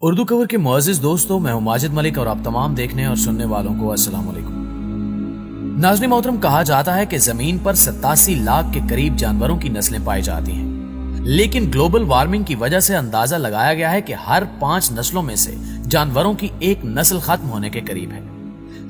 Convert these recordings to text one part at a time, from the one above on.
Urdu cover के मुअज़्ज़िज़ दोस्तों, मैं हूं माजिद मलिक और आप तमाम देखने और सुनने वालों को अस्सलाम वालेकुम। नाज़रीन मोहतरम, कहा जाता है कि जमीन पर 87 लाख के करीब जानवरों की नस्लें पाई जाती हैं, लेकिन ग्लोबल वार्मिंग की वजह से अंदाजा लगाया गया है कि हर 5 नस्लों में से जानवरों की एक नस्ल खत्म होने के करीब है।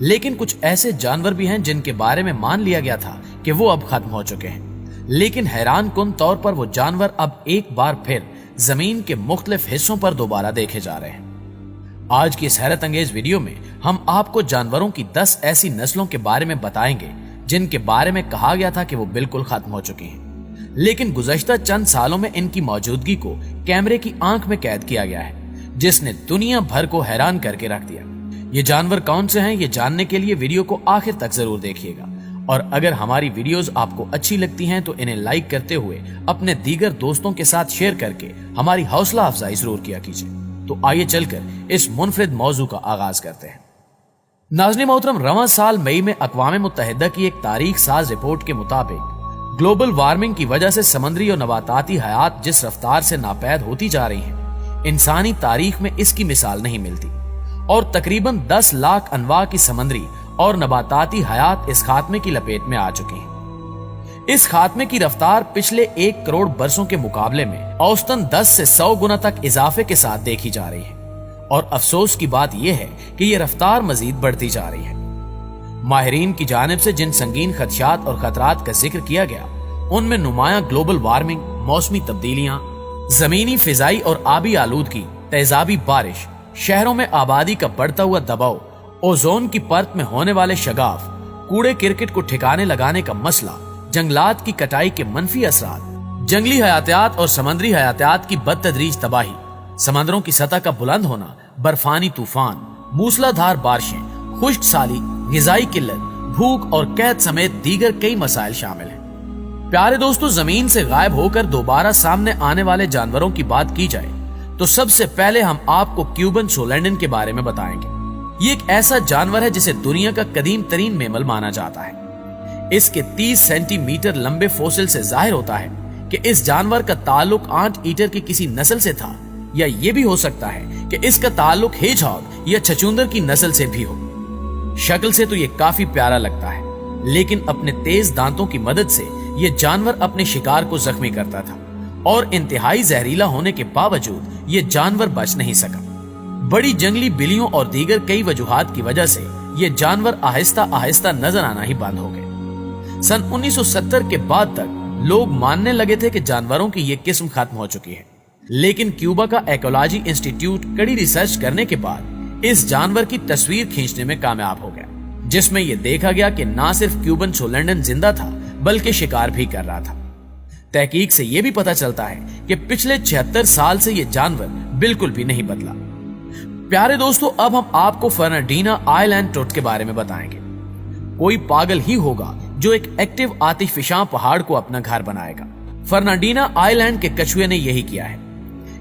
लेकिन कुछ ऐसे जानवर भी हैं जिनके बारे में मान लिया गया था कि वो अब खत्म हो चुके हैं, लेकिन हैरान कुन तौर पर वो जानवर अब एक बार फिर जमीन के मुख्तलिफ हिस्सों पर दोबारा देखे जा रहे हैं। आज की इस हैरत अंगेज वीडियो में हम आपको जानवरों की 10 ऐसी नस्लों के बारे में बताएंगे जिनके बारे में कहा गया था कि वो बिल्कुल खत्म हो चुकी हैं, लेकिन गुज़श्ता चंद सालों में इनकी मौजूदगी को कैमरे की आंख में कैद किया गया है, जिसने दुनिया भर को हैरान करके रख दिया। ये जानवर कौन से हैं, ये जानने के लिए वीडियो को आखिर तक जरूर देखिएगा, और अगर हमारी वीडियोस आपको अच्छी लगती हैं तो इन्हें लाइक करते हुए अपने दीगर दोस्तों के साथ शेयर करके हमारी हौसला अफजाई जरूर किया कीजिए। तो आइए चलकर इस मुनफरिद मौजू का आगाज करते हैं। नाज़रीन मोहतरम, रवां साल मई में अक़वाम मुत्तहिदा की एक तारीख साज रिपोर्ट के मुताबिक ग्लोबल वार्मिंग की वजह से समंदरी और नबाताती हयात जिस रफ्तार से नापैद होती जा रही है, इंसानी तारीख में इसकी मिसाल नहीं मिलती, और तकरीबन 10 लाख अनवा की समंदरी और नबाताती हयात इस खात्मे की लपेट में आ चुकी हैं। इस खात्मे की रफ्तार पिछले 1 करोड़ बरसों के मुकाबले में औसतन 10 से 100 गुना तक इजाफे के साथ देखी जा रही है, और अफसोस की बात यह है कि यह रफ्तार मजीद बढ़ती जा रही है। माहिरीन की जानिब से जिन संगीन खदशात और खतरात का जिक्र किया गया, उनमें नुमायां ग्लोबल वार्मिंग, मौसमी तब्दीलियां, जमीनी फिजाई और आबी आलूदगी, तेजाबी बारिश, शहरों में आबादी का बढ़ता हुआ दबाव, ओजोन की परत में होने वाले शगाफ, कूड़े किरकिट को ठिकाने लगाने का मसला, जंगलात की कटाई के मंफी असरात, जंगली हयातियात और समंदरी हयातियात की बदतदरीज तबाही, समंदरों की सतह का बुलंद होना, बर्फानी तूफान, मूसलाधार बारिशें, खुश्क साली, ग़िज़ाई किल्लत, भूख और कैद समेत दीगर कई मसाइल शामिल हैं। प्यारे दोस्तों, जमीन से गायब होकर दोबारा सामने आने वाले जानवरों की बात की जाए तो सबसे पहले हम आपको क्यूबन सोलैंडन के बारे में बताएंगे। ये एक ऐसा जानवर है जिसे दुनिया का कदीम तरीन मेमल माना जाता है। इसके 30 सेंटीमीटर लंबे फोसिल से जाहिर होता है कि इस जानवर का ताल्लुक आंट ईटर की किसी नस्ल से था, या ये भी हो सकता है कि इसका ताल्लुक हेजहॉग या छछूंदर की नस्ल से भी हो। शक्ल से तो ये काफी प्यारा लगता है, लेकिन अपने तेज दांतों की मदद से ये जानवर अपने शिकार को जख्मी करता था, और इंतहाई जहरीला होने के बावजूद ये जानवर बच नहीं सका। बड़ी जंगली बिल्लियों और दीगर कई वजूहात की वजह से ये जानवर आहिस्ता आहिस्ता नजर आना ही बंद हो गए। सन 1970 के बाद तक लोग मानने लगे थे कि जानवरों की ये किस्म खत्म हो चुकी है, लेकिन क्यूबा का इकोलॉजी इंस्टीट्यूट कड़ी रिसर्च करने के बाद इस जानवर की तस्वीर खींचने में कामयाब हो गया, जिसमें यह देखा गया कि न सिर्फ क्यूबन सोलैंडन जिंदा था बल्कि शिकार भी कर रहा था। तहकीक से यह भी पता चलता है कि पिछले 76 साल से यह जानवर बिल्कुल भी नहीं बदला। प्यारे दोस्तों, अब हम आपको फर्नांडीना आइलैंड ट्रुथ के बारे में बताएंगे। कोई पागल ही होगा जो एक एक्टिव आतिशफिशां पहाड़ को अपना घर बनाएगा। फर्नांडीना आइलैंड के कछुए ने यही किया है।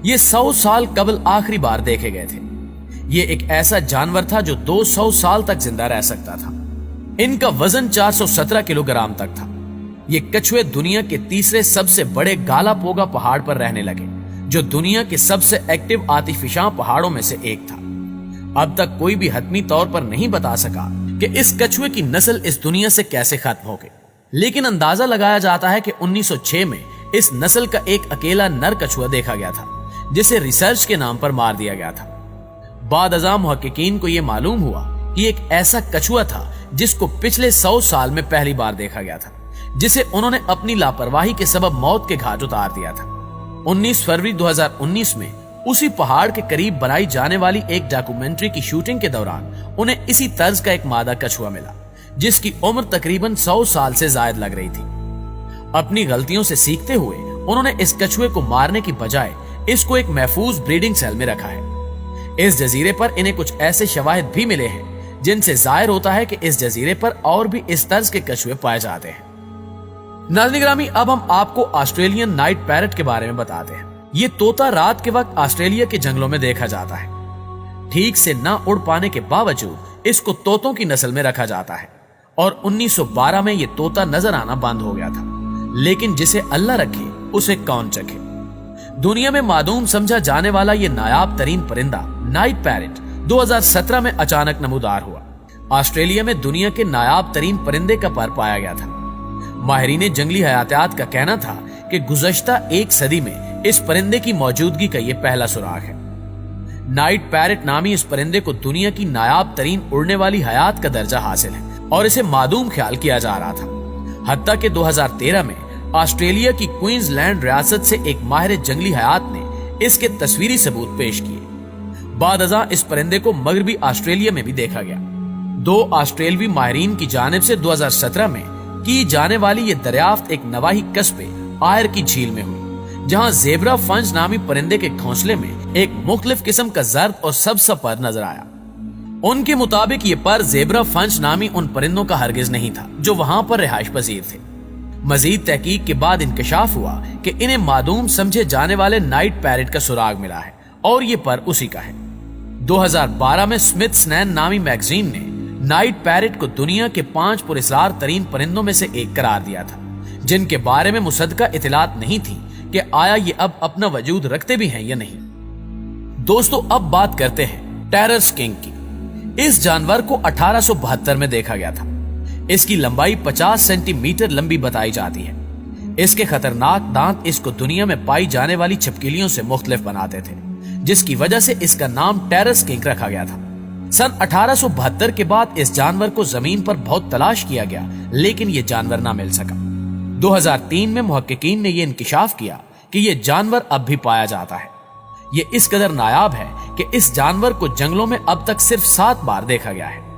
ये 100 साल कबल आखिरी बार देखे गए थे। ये एक ऐसा जानवर था जो 200 साल तक जिंदा रह सकता था। इनका वजन 417 किलोग्राम तक था। ये कछुए दुनिया के तीसरे सबसे बड़े गालापोगा पहाड़ पर रहने लगे, जो दुनिया के सबसे एक्टिव आतिशफिशां पहाड़ों में से एक था। अब तक कोई भी हतमी तौर पर नहीं बता सका कि इस कछुए की नस्ल इस दुनिया से कैसे खत्म हो गई, लेकिन अंदाजा लगाया जाता है कि 1906 में इस नस्ल का एक अकेला नर कछुआ देखा गया था, जिसे रिसर्च के नाम पर मार दिया गया था। बाद अज़ां मुहक्किकीन को यह मालूम हुआ कि एक ऐसा कछुआ था जिसको पिछले 100 साल में पहली बार देखा गया था, जिसे उन्होंने अपनी लापरवाही के सबब मौत के घाट उतार दिया था। 19 फरवरी 2019 में उसी पहाड़ के करीब बनाई जाने वाली एक डॉक्यूमेंट्री की शूटिंग के दौरान उन्हें इसी तर्ज का एक मादा कछुआ मिला, जिसकी उम्र तकरीबन 100 साल से जायद लग रही थी। अपनी गलतियों से सीखते हुए उन्होंने इस कछुए को मारने की बजाय इसको एक महफूज ब्रीडिंग सेल में रखा है। इस जजीरे पर इन्हें कुछ ऐसे शवाहिद भी मिले हैं जिनसे जाहिर होता है कि इस जजीरे पर और भी इस तर्ज के कछुए पाए जाते हैं। नाज़रीन ग्रामी, अब हम आपको ऑस्ट्रेलियन नाइट पैरट के बारे में बताते हैं। ये तोता रात के वक्त ऑस्ट्रेलिया के जंगलों में देखा जाता है। ठीक से ना उड़ पाने के बावजूद इसको तोतों की नस्ल में रखा जाता है, और 1912 में ये तोता नजर आना बंद हो गया था। लेकिन जिसे अल्लाह रखे उसे कौन चखे। दुनिया में मादूम समझा जाने वाला ये नायाब तरीन परिंदा नाइट पैरेट 2017 में अचानक नमूदार हुआ। ऑस्ट्रेलिया में दुनिया के नायाब तरीन परिंदे का पर पाया गया था। माहिरीन जंगली हयातियात का कहना था कि गुज़श्ता एक सदी में इस परिंदे की मौजूदगी का ये पहला सुराग है। नाइट पैरेट नामी इस परिंदे को दुनिया की नायाब तरीन उड़ने वाली हयात का दर्जा हासिल है और इसे मादूम ख्याल किया जा रहा था। हत्ता के 2013 में ऑस्ट्रेलिया की क्वींसलैंड रियासत से एक माहिर जंगली हयात ने इसके तस्वीरी सबूत पेश किए। बाद अज़ां इस परिंदे को मगरबी ऑस्ट्रेलिया में भी देखा गया। 2 ऑस्ट्रेलवी माहिरीन की जानिब से 2017 में की जाने वाली ये दरियाफ्त एक नवाही कस्बे आयर की झील में हुई, जहां ज़ेब्रा फंच नामी परिंदे के घोंसले में एक मुख्तलिफ किस्म का जर्द और सब्ज़ सा पर नजर आया। उनके मुताबिक ये पर ज़ेब्रा फंच नामी उन परिंदों का हरगिज नहीं था जो वहां पर रिहाइश पजीर थे। मजीद तहकीक के बाद इंकशाफ हुआ कि इन्हें मादूम समझे जाने वाले नाइट पैरेट का सुराग मिला है और ये पर उसी का है। 2012 में स्मिथसनियन नामी मैगजीन ने नाइट पैरेट को दुनिया के 5 पुरस्कार तरीन परिंदों में से एक करार दिया था, जिनके बारे में मुसद्दका इतलात नहीं थी कि आया ये अब अपना वजूद रखते भी हैं या नहीं। दोस्तों, अब बात करते हैं टेरर स्किंक की। इस जानवर को 1872 में देखा गया था। इसकी लंबाई 50 सेंटीमीटर लंबी बताई जाती है। इसके खतरनाक दांत इसको दुनिया में पाई जाने वाली छिपकलियों से मुख्तलिफ बनाते थे, जिसकी वजह से इसका नाम टेरर स्किंक रखा गया था। सन 1872 के बाद इस जानवर को जमीन पर बहुत तलाश किया गया, लेकिन ये जानवर ना मिल सका। 2003 में मुहक्किकीन ने यह इंकिशाफ किया कि यह जानवर अब भी पाया जाता है। ये इस कदर नायाब है कि इस जानवर को जंगलों में अब तक सिर्फ 7 बार देखा गया है।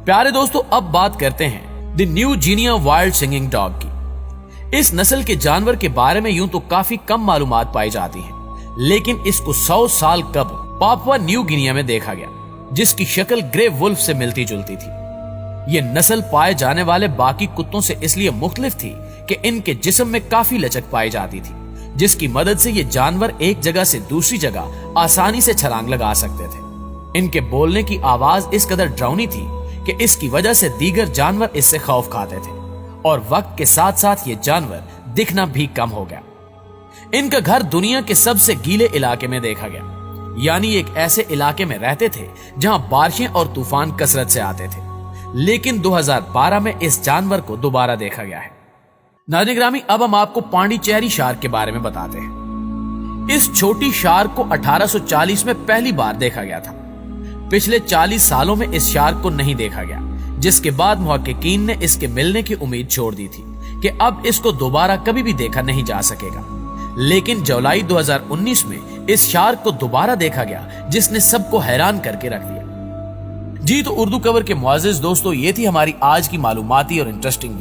प्यारे दोस्तों, अब बात करते हैं the new Guinea wild singing dog की। इस नस्ल के जानवर के बारे में यूं तो काफी कम मालूमात पाई जाती हैं, लेकिन इसको 100 साल कबल पापुआ न्यू गिनिया में देखा गया, जिसकी शक्ल ग्रे वुल्फ से मिलती जुलती थी। यह नस्ल पाए जाने वाले बाकी कुत्तों से इसलिए मुख्तलिफ थी कि इनके जिस्म में काफी लचक पाई जाती थी, जिसकी मदद से ये जानवर एक जगह से दूसरी जगह आसानी से छलांग लगा सकते थे। इनके बोलने की आवाज इस कदर डरावनी थी कि इसकी वजह से दीगर जानवर इससे खौफ खाते थे और वक्त के साथ साथ ये जानवर दिखना भी कम हो गया। इनका घर दुनिया के सबसे गीले इलाके में देखा गया, यानी एक ऐसे इलाके में रहते थे जहां बारिशें और तूफान कसरत से आते थे। लेकिन 2012 में इस जानवर को दोबारा देखा गया है। नाज़रीन गिरामी, अब हम आपको पांडिचेरी शार्क के बारे में बताते हैं। इस छोटी शार्क को 1840 में पहली बार देखा गया था। पिछले 40 सालों में इस शार्क को नहीं देखा गया, जिसके बाद मुहक्किकीन ने इसके मिलने की उम्मीद छोड़ दी थी कि अब इसको दोबारा कभी भी देखा नहीं जा सकेगा। लेकिन जुलाई 2019 में इस शार्क को दोबारा देखा गया, जिसने सबको हैरान करके रख दिया। जी तो उर्दू कवर के मुआज़िज़ दोस्तों, ये थी हमारी आज की मालूमाती और इंटरेस्टिंग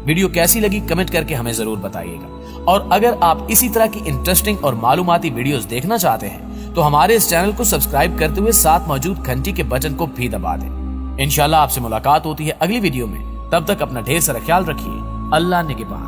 वीडियो कैसी लगी कमेंट करके हमें जरूर बताइएगा। और अगर आप इसी तरह की इंटरेस्टिंग और मालूमाती वीडियोस देखना चाहते हैं तो हमारे इस चैनल को सब्सक्राइब करते हुए साथ मौजूद घंटी के बटन को भी दबा दें। इंशाल्लाह आपसे मुलाकात होती है अगली वीडियो में। तब तक अपना ढेर सारा ख्याल रखिए। अल्लाह निगहबान।